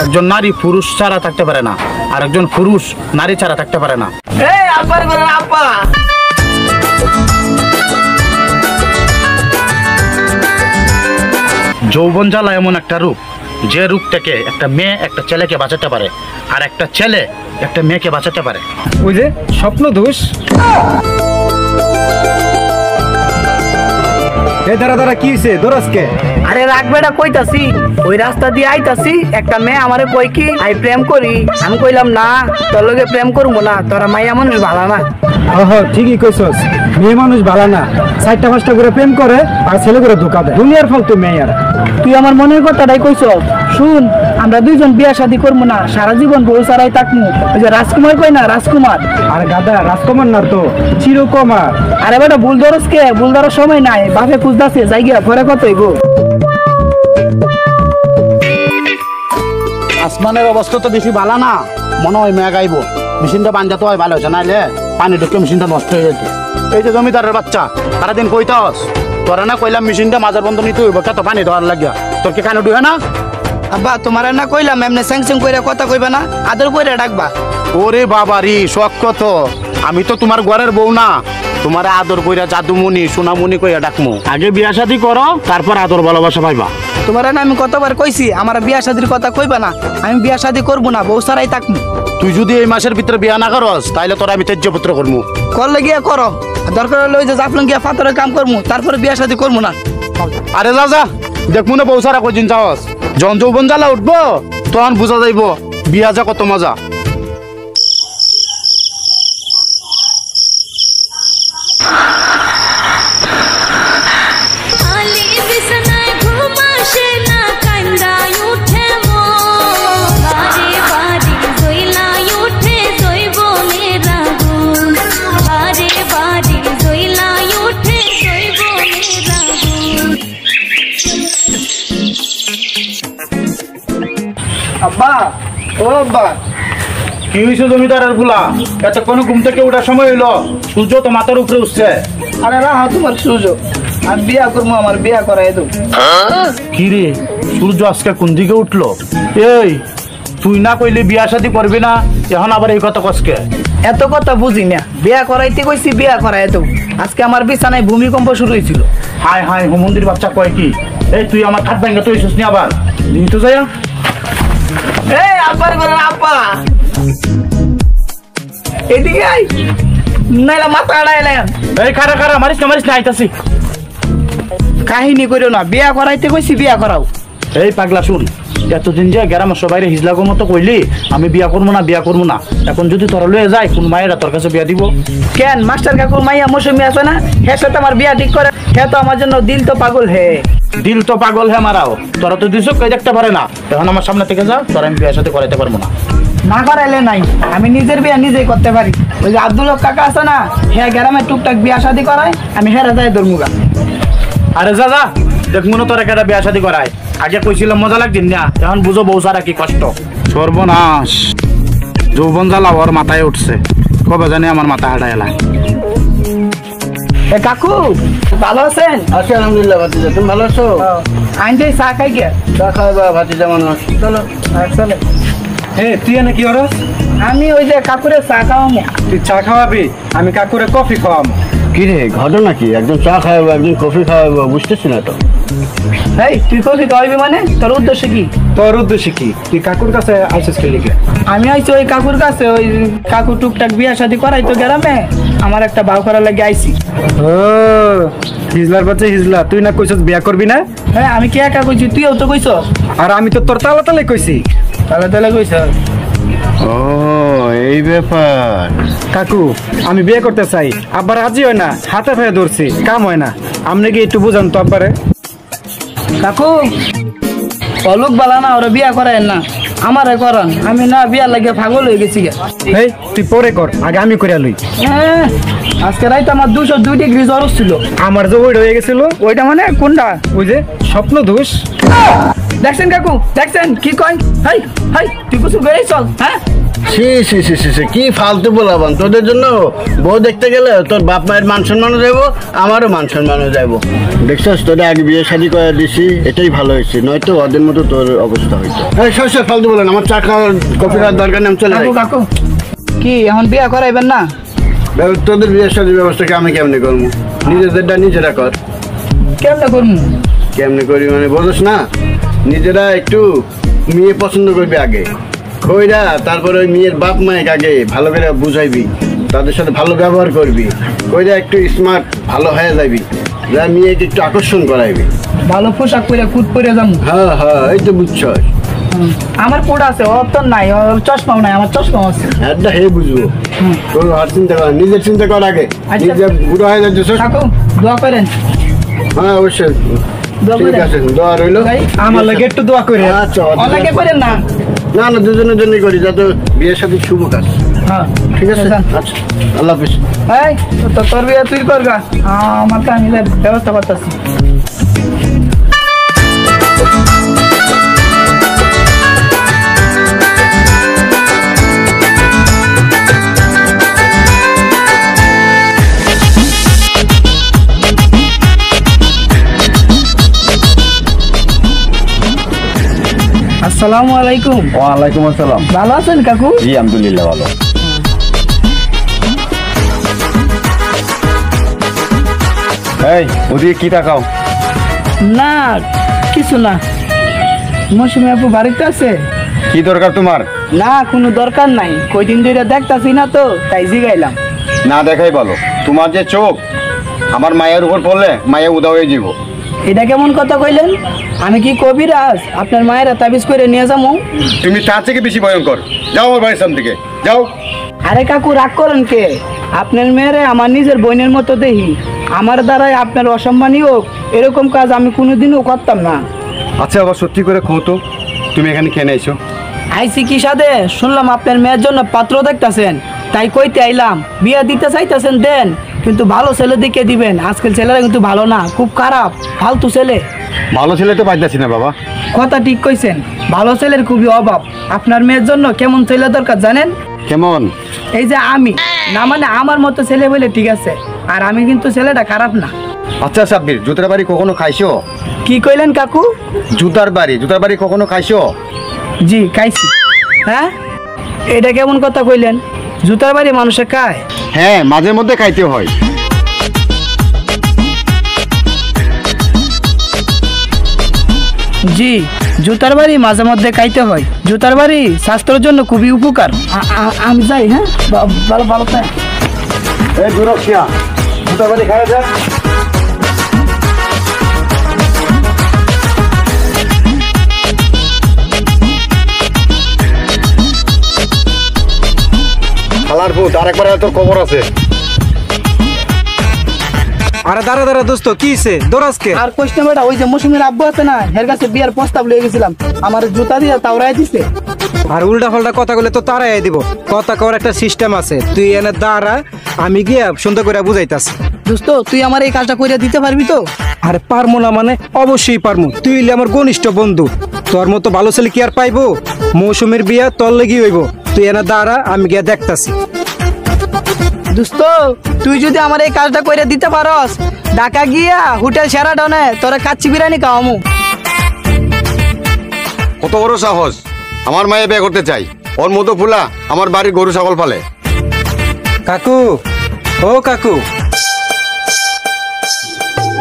একজন নারী পুরুষ ছাড়া থাকতে পারে না, আর একজন পুরুষ নারী ছাড়া থাকতে পারে না। যৌবন জ্বালা এমন একটা রূপ, যে রূপ থেকে একটা মেয়ে একটা ছেলেকে বাঁচাতে পারে, আর একটা ছেলে একটা মেয়েকে বাঁচাতে পারে। ওই যে স্বপ্ন দোষ। দাঁড়া কি হয়েছে দোরাজকে? আরে রাখবেটা কইতাছি, ওই রাস্তা দিয়ে আইতাছি, একটা মেয়ে আমারে কই কি আই প্রেম করি। আমি কইলাম না, তোর লগে প্রেম করবো না, তোরা মাইয়া মানুষ ভালো না। ঠিকই কইছস, মেয়ে মানুষ ভালো না, 4টা-5টা করে প্রেম করে আর ছেলে করে ধোকা দেয়। দুনিয়ার ফালতু মেয়ে। আর তুই আমার মনের কথাটাই কইছস। শুন, আমরা দুইজন বিয়া শাদী করবো না, সারা জীবন বউ ছাড়াই থাকবো। ওই যে রাজকুমার কই না, রাজকুমার। আর গাদা রাজকুমার না তো চিরকুমার। আরে বেটা ভুল ধরস কে? ভুল ধরার সময় নাই, বাপে খুঁজতাছে, যাই গিয়া ঘরে কত হইব। আসমানের অবস্থা তো বেশি ভালো না, মনে হয় মেঘ আইব। মেশিনটা বান্ধা তো হয় ভালো হয়েছে, নাইলে পানি ঢুকে মেশিনটা নষ্ট হয়ে যেত। এই যে জমিদারের বাচ্চা, সারাদিন কইতাস, তোরা না কইলাম মেশিনটা মাঝের বন্ধ নিতে হইব, কত পানি দেওয়ার লাগিয়া, তোর কি কানে ডুবে না? আব্বা তোমার না কইলাম এমনি স্যাংস্যাং কইরা কথা কইবা না, আদর কইরা ডাকবা। ওরে বাবারি শখ কত, আমি তো তোমার ঘরের বউ না, তোমার আদর কইরা জাদুমণি সোনামণি কইরা ডাকমু। আগে বিয়া শাদী করো, তারপর আদর ভালোবাসা পাইবা। তোমার না আমি কতবার কইছি আমার বিয়া শাদীর কথা কইবা না, আমি বিয়া শাদী করবো না, বউ ছাড়াই থাকবো। তুই যদি এই মাসের ভিতরে বিয়া না করস, তাইলে তোরা আমি তেজ্যপুত্র করবো। করলে গিয়া করো, দরকার হলে ওই যে জাফলং গিয়া পাথরের কাম করবো, তারপরে বিয়া শাদী করবো না। আরে যা দেখবো না বউ ছাড়া কদিন যাওয়াস, যখন যৌবন জ্বালা উঠবো তখন বুঝা যাইব বিয়া যা কত মজা। আব্বা ও আব্বা, কি হয়েছে জমিদারের গুলা? এতক্ষণ ঘুম থেকে ওঠার সময় হইলো, সূর্য তো মাথার উপরে উঠছে। আরে রাহা তোমার সুযোগ, আমি বিয়া করবো, আমার বিয়া করাই দেব। কি রে, সূর্য আজকে কোন দিকে উঠলো? এই তুই না কইলে বিয়া শাদী করবি না, এখন আবার এই কথা কসকে? এত কথা বুঝি না, বিয়া করাইতে কইছি, বিয়া করাই দেব। আজকে আমার বিছানায় ভূমিকম্প শুরু হয়েছিল। হায় হায়, হুমন্দির বাচ্চা কয় কি? এই তুই আমার খাট ভাঙ্গা তুই শুসনি আবার দিন তো যাইয়া। এই আব্বার বলেন আব্বা, এদিকে আই, নাইলা মাথা আড়াইলেন। এই খারা মারিস না আইতাছি। কাহিনী করিও না, বিয়া করাইতে কইছি, বিয়া করাও। এই পাগলা শুন, এতদিন যে গ্রামের সবাই হিজলাগো মতো কইলি আমি বিয়া করবো না, এখন যদি তোরা লয়ে যায় কোন মায়েরা তোর কাছে বিয়া দিব? কেন মাস্টার কাকুর মাইয়া মৌসুমি আছে না, হ্যাঁ সাথে আমার বিয়া ঠিক করে। হ্যাঁ তো আমার জন্য দিল তো পাগল হে। দিল তো পাগল হে মারাও, তোরা তো দুইশো কই দেখতে পারে না। এখন আমার সামনে থেকে যা, তোরা আমি বিয়ার সাথে করাইতে পারবো না। না করাইলে নাই, আমি নিজের বিয়া নিজেই করতে পারি। ওই যে আব্দুল হক কাকা আছে না, হ্যাঁ গ্রামে টুকটাক বিয়া শাদী করায়, আমি হেরা যাই ধর্মুগা। আরে যা দেখবো না তোর একটা বিয়া শাদী করায়। আগে কইছিলাম মজা লাগদিন না, এখন বুঝো বউ সারা কি কষ্ট। সর্বনাশ, যৌবন জ্বালা ওর মাথায় উঠছে, কবে জানি আমার মাথা হাঁটা এলা। এ কাকু ভালো আছেন? আছি আলহামদুলিল্লাহ ভাতিজা, তুমি ভালো আছো? আইনটাই চা খাই গিয়া। চা খাওয়া ভাতিজা মানুষ, চলো। চলে। তুই এনে কি হরস? আমি ওই যে কাকুরে চা খাওয়াবো। তুই চা খাওয়াবি, আমি কাকুরে কফি খাওয়াবো। কি রে ঘটনা কি? একজন চা খাওয়াবো, একজন কফি খাওয়াবো, বুঝতেছি না তো। এই তুই কফি খাওয়াবি মানে তোর উদ্দেশ্য কি? তোর উদ্দেশ্য কি? তুই কাকুর কাছে আইসিস কে লিখে? আমি আইছি ওই কাকুর কাছে, ওই কাকু টুকটাক বিয়া শাদী করাই তো গ্রামে, আমার একটা ভাও করার লাগে আইছি। ও হিজলার বাচ্চা হিজলা, তুই না কইছস বিয়া করবি না? হ্যাঁ আমি কি একা কইছি, তুইও তো কইছ। আর আমি তো তোর তালে কইছি। তাহলে কইছ? ও এই ব্যাপার। কাকু আমি বিয়ে করতে চাই, আব্বার রাজি হয় না, হাতে ফায়ে ধরছি, কাম হয় না। আপনি কি একটু বুঝান তো আব্বারে? কাকু অলোক বালা না, ওরা বিয়া করায় না, আমারে করান। আমি না বিয়া লাগে পাগল হয়ে গেছি। এই তুই পরে কর, আগে আমি করে লই। আজকে রাইতে আমার 202 ডিগ্রি জ্বর ছিল। আমার যে ওইটা হয়ে গেছিল। ওইটা মানে কোনটা? ওই যে স্বপ্ন দোষ। দেখছেন কাকু, দেখছেন কি কয়? হাই হাই তুই কিছু বেড়েই চল। হ্যাঁ সি সি সি সি সি, কি ফালতু বলাবান, তোদের জন্য বউ দেখতে গেলে তোর বাপ মায়ের মান সম্মানও যাইব, আমারও মান সম্মানও যাইব। দেখছিস তোদের আগে বিয়ে শাদী করে দিছি, এটাই ভালো হয়েছে, নয়তো ওদের মতো তোর অবস্থা হইতো। এই সব ফালতু বলেন, আমার চা খাওয়ার কফি খাওয়ার দরকার নেই, আমি চলে যাই। কাকু কাকু কি এখন বিয়া করাইবেন না? তোদের বিয়ে শাদীর ব্যবস্থাকে আমি কেমনে করবো? নিজেদেরটা নিজেরা কর। কেমনে করবো? কেমনে করি মানে বলিস না, নিজেরা একটু মেয়ে পছন্দ করবি আগে, কইরা তারপরে ওই মেয়ের বাপ মায়ের আগে ভালো করে বুঝাইবি, তাদের সাথে ভালো ব্যবহার করবি, কইরা একটু স্মার্ট ভালো হয়ে যাবি, যা মেয়েকে একটু আকর্ষণ করাইবি। ভালো পোশাক পরে কুট পরে যাবো। হ্যাঁ হ্যাঁ, এই তো বুঝছস। আমার কোট আছে, ওর তো নাই, ওর চশমাও নাই, আমার চশমাও আছে। একটা হে বুঝবো, তোর আর চিন্তা কর, নিজের চিন্তা কর আগে, আচ্ছা। নিজে বুড়ো হয়ে যাচ্ছিস। কাকু দোয়া করেন। হ্যাঁ অবশ্যই, দোয়া ঠিক করেন। আছে, দোয়া রইলো। ভাই, আমার লাগে একটু দোয়া করে। আচ্ছা, অনেকে করেন না। না না, দুজনের জন্যই করি, যাতে বিয়ের সাথে শুভ কাজ। হ্যাঁ ঠিক আছে, যান। আচ্ছা, আল্লাহ হাফিজ। এই তোর বিয়ে তুই করগা, আমার তো আমি ব্যবস্থা করতেছি। আসসালামু আলাইকুম। ওয়ালাইকুম আসসালাম। ভালো আছেন কাকু? জি আলহামদুলিল্লাহ ভালো। এই ওদিকে কি তাকাও? না কিছু না। মৌসুমী আপু বাড়িতে আছে? কি দরকার তোমার? না কোনো দরকার নাই, কয়দিন ধরে দেখতাছি না তো তাই জিগাইলাম। না দেখাই ভালো, তোমার যে চোখ আমার মায়ের উপর পড়লে মায়া উদা হয়ে যাব। এটা কেমন কথা কইলেন? আমি কি কবিরাজ আপনার মায়েরা তাবিজ করে নিয়ে যাবো? তুমি তার থেকে বেশি ভয়ঙ্কর, যাও আমার বাড়ির সামনে থেকে যাও। আরে কাকু রাগ করেন কে? আপনার মেয়েরে আমার নিজের বোনের মতো দেখি, আমার দ্বারাই আপনার অসম্মানী হোক এরকম কাজ আমি কোনোদিনও করতাম না। আচ্ছা আবার সত্যি করে কও তো, তুমি এখানে কেন আইছো? আইসি কি সাথে? শুনলাম আপনার মেয়ের জন্য পাত্র দেখতাছেন, তাই কইতে আইলাম। বিয়া দিতে চাইতেছেন দেন, কিন্তু ভালো ছেলে দিকে দিবেন। আজকাল ছেলেরা কিন্তু ভালো না, খুব খারাপ, ফালতু ছেলে। ভালো ছেলে তো পাইতাছি না বাবা। কথা ঠিক কইছেন, ভালো ছেলের খুবই অভাব। আপনার মেয়ের জন্য কেমন ছেলে দরকার জানেন? কেমন? এই যে আমি, না মানে আমার মতো ছেলে বলে ঠিক আছে, আর আমি কিন্তু ছেলেটা খারাপ না। আচ্ছা সাব্বির, জুতার বাড়ি কখনো খাইছো? কি কইলেন কাকু? জুতার বাড়ি কখনো খাইছো? জি খাইছি। হ্যাঁ এটা কেমন কথা কইলেন? জুতার বাড়ি মানুষে খায়? হ্যাঁ, মাঝে মধ্যে খাইতে হয়। জি জুতার বাড়ি মাঝে মধ্যে খাইতে হয়। জুতার বাড়ি স্বাস্থ্যের জন্য খুবই উপকার। আমি যাই। হ্যাঁ ভালো ভালো থাক। এই দুরক্ষা, জুতার বাড়ি খাওয়া যায়। খালার ভূত, আরেকবার তোর খবর আছে। আরে দাঁড়া দাঁড়া দোস্ত, কি হইছে? দৌড়াসকে? আর কোশ্চেন বেটা, ওই যে মৌসুমীর আব্বু আছে না, এর কাছে বিয়ার প্রস্তাব লয়ে গেছিলাম, আমার জুতা দিয়ে তাওরাই দিছে। আর উল্টা পাল্টা কথা বলে তো তারাই দিব। কথা কওয়ার একটা সিস্টেম আছে, তুই এনে দাঁড়া, আমি গিয়ে সুন্দর করে বুঝাইতাছি। দোস্ত তুই আমার এই কাজটা করে দিতে পারবি তো? আরে পারমু না মানে? অবশ্যই পারমু, তুই হইলে আমার ঘনিষ্ঠ বন্ধু। তোর মতো ভালো ছেলে কি আর পাইবো? মৌসুমীর বিয়া তোর লেগেই হইব। তুই এনে দাঁড়া, আমি গিয়ে দেখতাছি। দোস্ত তুই যদি আমার এই কাজটা করে দিতে পারস, ঢাকা গিয়া হোটেল সেরাটনে তোরা কাচ্চি বিরিয়ানি খাওয়ামু। কত বড় সাহস! আমার মায়ে বিয়ে করতে চাই, ওর মতো ফুলা আমার বাড়ির গরু ছাগল পালে। কাকু, ও কাকু,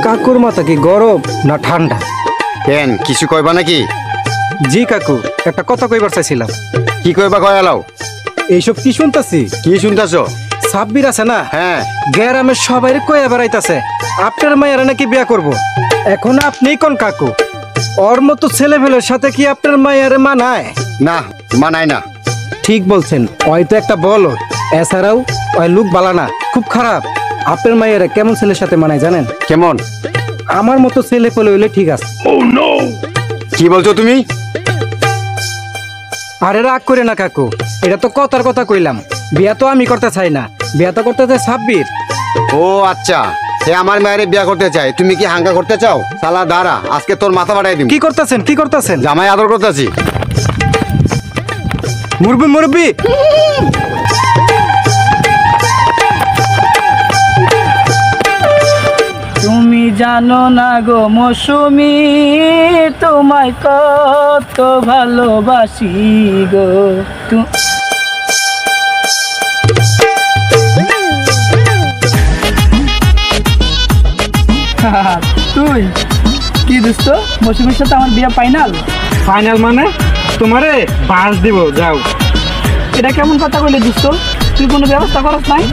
কাকুর মাথা কি গরম না ঠান্ডা? কেন, কিছু কইবা নাকি? জি কাকু, একটা কথা কইবার চাইছিলাম। কি কইবা কয় আলাও? এইসব কি শুনতাছি? কি শুনতাছো? সাব্বির আছে না, হ্যাঁ, গ্রামের সবাই কয়ে বেড়াইতাছে আপনার মায়েরা নাকি বিয়া করব। এখন আপনি কোন কাকু? ওর মতো ছেলেপেলের সাথে কি আপনার মায়ের মানায়? না মানায় না। ঠিক বলছেন, ওই তো একটা বলো। এছাড়াও ওই লোক বালা না, খুব খারাপ। আপনার মায়ের কেমন ছেলের সাথে মানায় জানেন? কেমন? আমার মতো ছেলে পেলে হইলে ঠিক আছে। কি বলছো তুমি? আরে রাগ করে না কাকু, এটা তো কথার কথা কইলাম। বিয়া তো আমি করতে চাই না, বিয়া তো করতে চাই সাব্বির। ও আচ্ছা, সে আমার মায়ের বিয়া করতে চাই, তুমি কি হাঙ্গা করতে চাও? সালা দাঁড়া, আজকে তোর মাথা বাড়াই দিবি। কি করতেছেন? কি করতেছেন? জামাই আদর করতেছি। মুরব্বি মুরব্বি তুমি জানো না গো মৌসুমি, তোমায় কত ভালোবাসি গো। তুই কি দোস্ত, মৌসুমির সাথে আমার বিয়ে ফাইনাল? ফাইনাল মানে তোমারে বাস দিব, যাও। এটা কেমন কথা কইলে দোস্ত? তুই কোনো ব্যবস্থা করস নাই?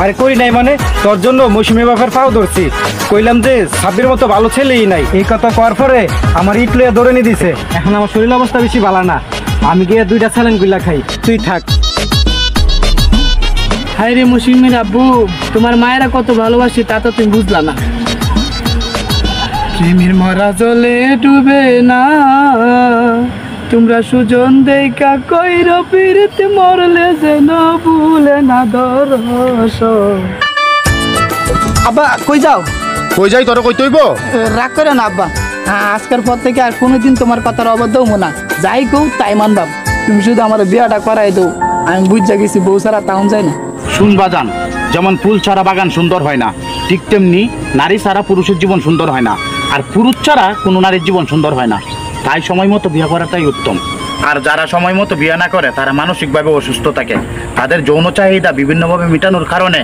আরে করি নাই মানে, তোর জন্য মৌসুমি বাবার পাও ধরছি। কইলাম যে সাব্বির মতো ভালো ছেলেই নাই। এই কথা কওয়ার পরে আমার ইট লইয়া ধরে নিয়ে দিছে। এখন আমার শরীর অবস্থা বেশি ভালো না, আমি গিয়ে 2টা স্যালাইন গুলা খাই, তুই থাক। হায় রে মৌসুমির আব্বু, তোমার মায়েরা কত ভালোবাসি তা তো তুমি বুঝলা না। প্রেমের মরা জলে ডুবে না, তোমরা সুজন দেখা কইর পিরিতে মরলে যেন ভুলে না দরস। আব্বা কই যাও? কই যাই তোর কই তৈব? রাগ করে না আব্বা, আজকের পর থেকে আর কোনোদিন তোমার কথার অবাধ্য হবো না। যাই কও তাই মানবাম। তুমি শুধু আমার বিয়াটা করাই দাও, আমি বুঝা গেছি বউ ছাড়া তাউন যায় না। শুনবা জান, যেমন ফুল ছাড়া বাগান সুন্দর হয় না, ঠিক তেমনি নারী ছাড়া পুরুষের জীবন সুন্দর হয় না, আর পুরুষ ছাড়া কোনো নারীর জীবন সুন্দর হয় না। তাই সময় মতো বিয়ে করাটাই উত্তম। আর যারা সময় মতো বিয়ে না করে তারা মানসিকভাবে অসুস্থ থাকে। তাদের যৌন চাহিদা বিভিন্নভাবে মেটানোর কারণে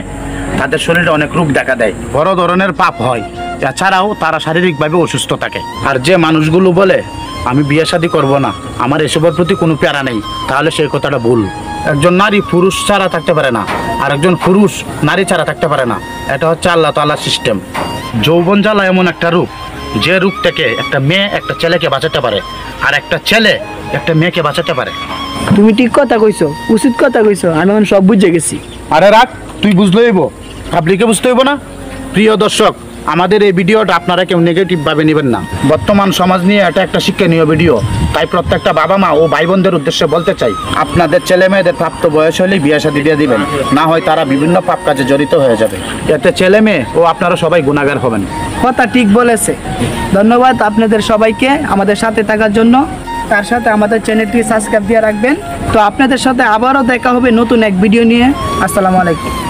তাদের শরীরে অনেক রোগ দেখা দেয়, বড় ধরনের পাপ হয়। এছাড়াও তারা শারীরিকভাবে অসুস্থ থাকে। আর যে মানুষগুলো বলে আমি বিয়ে শাদী করবো না, আমার এসবের প্রতি কোনো প্যারা নেই, তাহলে সেই কথাটা ভুল। একজন নারী পুরুষ ছাড়া থাকতে পারে না, আর একজন পুরুষ নারী ছাড়া থাকতে পারে না। এটা হচ্ছে আল্লাহ তাআলার সিস্টেম। যৌবন জ্বালা এমন একটা রূপ, যে রূপ থেকে একটা মেয়ে একটা ছেলেকে বাঁচাতে পারে, আর একটা ছেলে একটা মেয়েকে বাঁচাতে পারে। তুমি ঠিক কথা কইছো, উচিত কথা কইছো, আমি এখন সব বুঝে গেছি। আরে রাখ, তুই বুঝতে হইব, পাবলিকে বুঝতে হইব না। প্রিয় দর্শক, আমাদের এই ভিডিওটা আপনারা কেউ নেগেটিভভাবে নেবেন না। বর্তমান সমাজ নিয়ে এটা একটা শিক্ষণীয় ভিডিও। তাই প্রত্যেকটা বাবা মা ও ভাই বোনদের উদ্দেশ্যে বলতে চাই, আপনাদের ছেলে মেয়েদের প্রাপ্ত বয়স হলেই বিয়ে শাদী দিয়ে দিবেন, না হয় তারা বিভিন্ন পাপ কাজে জড়িত হয়ে যাবে। এতে ছেলে মেয়ে ও আপনারা সবাই গুনাহগার হবেন। কথা ঠিক বলেছে। ধন্যবাদ আপনাদের সবাইকে আমাদের সাথে থাকার জন্য। তার সাথে আমাদের চ্যানেলটি সাবস্ক্রাইব দিয়ে রাখবেন। তো আপনাদের সাথে আবারও দেখা হবে নতুন এক ভিডিও নিয়ে। আসসালামু আলাইকুম।